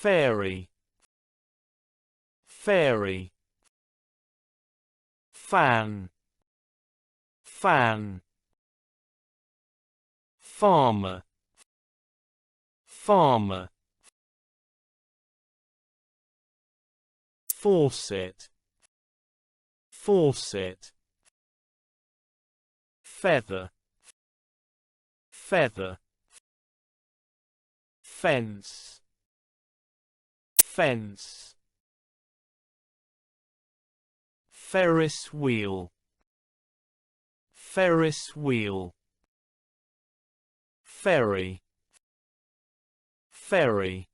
Fairy, fairy. Fan, fan. Farmer, farmer. Faucet, faucet. Feather, feather. Fence, fence. Ferris wheel, Ferris wheel. Ferry, ferry.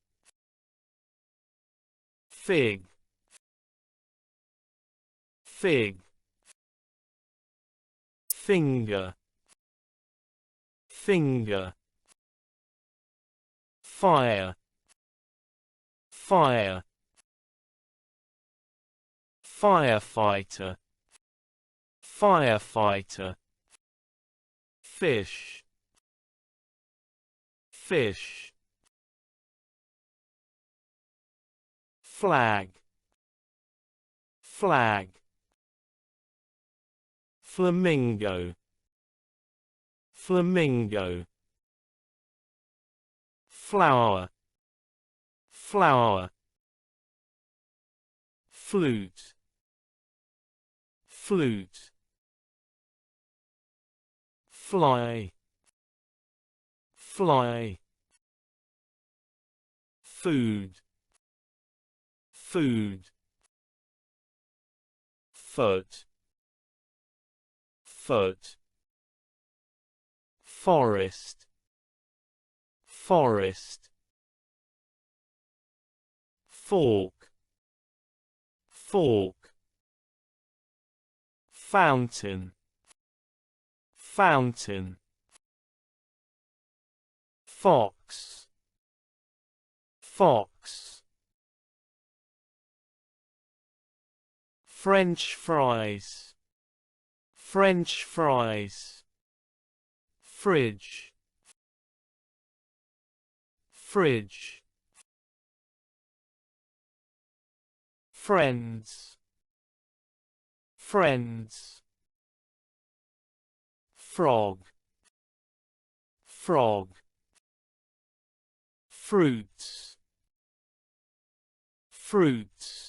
Fig, fig. Finger, finger. Fire, fire. Firefighter, firefighter. Fish, fish. Flag, flag. Flamingo, flamingo. Flower, flower. Flute, flute. Fly, fly. Food, food. Foot, foot. Forest, forest. Fork, fork. Fountain, fountain. Fox, fox. French fries, French fries. Fridge, fridge. Friends, friends. Frog, frog. Fruits, fruits.